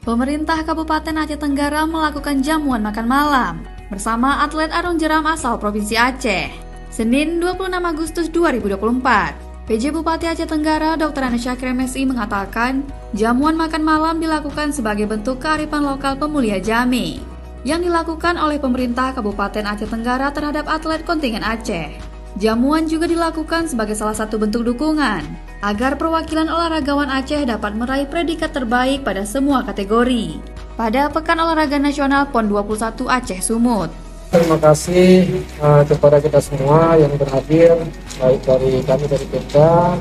Pemerintah Kabupaten Aceh Tenggara melakukan jamuan makan malam bersama atlet arung jeram asal Provinsi Aceh. Senin 26 Agustus 2024, PJ Bupati Aceh Tenggara Dr. Anis Syakir MSI mengatakan jamuan makan malam dilakukan sebagai bentuk kearifan lokal pemulia Jami yang dilakukan oleh pemerintah Kabupaten Aceh Tenggara terhadap atlet kontingen Aceh. Jamuan juga dilakukan sebagai salah satu bentuk dukungan agar perwakilan olahragawan Aceh dapat meraih predikat terbaik pada semua kategori pada Pekan Olahraga Nasional PON 21 Aceh Sumut. Terima kasih kepada kita semua yang berhadir, baik dari kami dari Pemda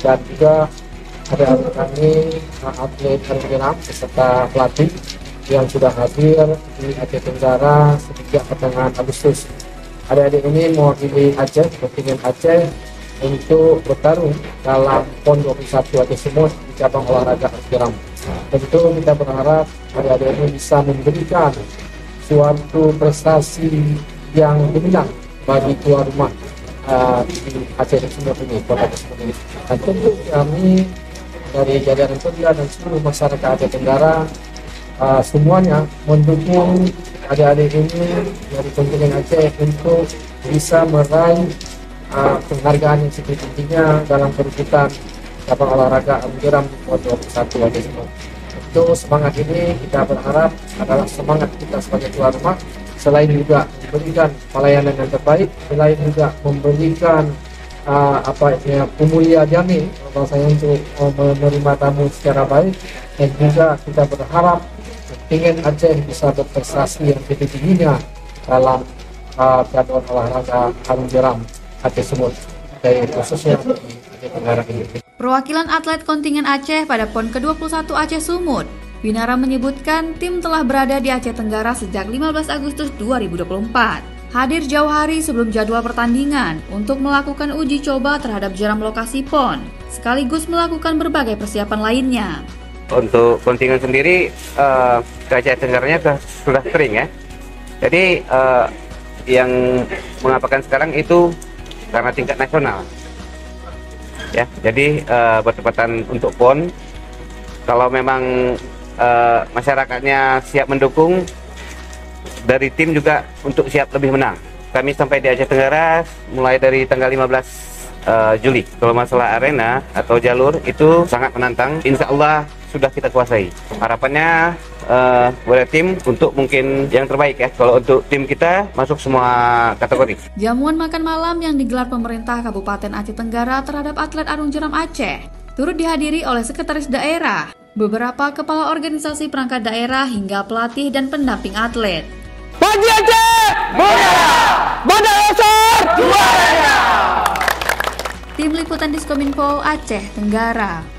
dan juga adik-adik kami atlet arung jeram beserta pelatih yang sudah hadir di Aceh Tenggara sejak pertengahan Agustus. Adik-adik ini mewakili Aceh, kontingen Aceh untuk bertarung dalam PON 21 Aceh Sumut di cabang olahraga arung jeram. Tentu kita berharap adik-adik ini bisa memberikan suatu prestasi yang gemilang bagi tuan rumah di Aceh Sumut ini, kota Aceh Sumut ini. Dan tentu kami dari jajaran Pemda dan seluruh masyarakat Aceh Tenggara semuanya mendukung adik-adik ini dari kontingen Aceh untuk bisa meraih penghargaan yang setinggi-tingginya dalam perebutan cabang olahraga arung jeram PON 21 Aceh Sumut. Itu semangat ini kita berharap adalah semangat kita sebagai tuan rumah, selain juga memberikan pelayanan yang terbaik, selain juga memberikan pemulia Jami bahasanya untuk menerima tamu secara baik, dan juga kita berharap ingin Aceh bisa berprestasi yang tinggi-tingginya dalam cabang olahraga arung jeram Aceh Sumut, dari khususnya di Aceh Tenggara ini. Perwakilan atlet kontingen Aceh pada PON ke-21 Aceh Sumut, Winara menyebutkan tim telah berada di Aceh Tenggara sejak 15 Agustus 2024. Hadir jauh hari sebelum jadwal pertandingan untuk melakukan uji coba terhadap jeram lokasi PON, sekaligus melakukan berbagai persiapan lainnya. Untuk kontingen sendiri, ke Aceh Tenggaranya sudah sering ya. Jadi yang mengapakan sekarang itu karena tingkat nasional. Ya, jadi bertepatan untuk PON, kalau memang masyarakatnya siap mendukung, dari tim juga untuk siap lebih menang. Kami sampai di Aceh Tenggara mulai dari tanggal 15 Juli. Kalau masalah arena atau jalur itu sangat menantang, insya Allah sudah kita kuasai. Harapannya buat tim untuk mungkin yang terbaik ya. Kalau untuk tim kita masuk semua kategori. Jamuan makan malam yang digelar pemerintah Kabupaten Aceh Tenggara terhadap atlet arung jeram Aceh turut dihadiri oleh sekretaris daerah, beberapa kepala organisasi perangkat daerah hingga pelatih dan pendamping atlet. Panji Aceh, Bandar Asar, juaranya! Tim Liputan Diskominfo Aceh Tenggara.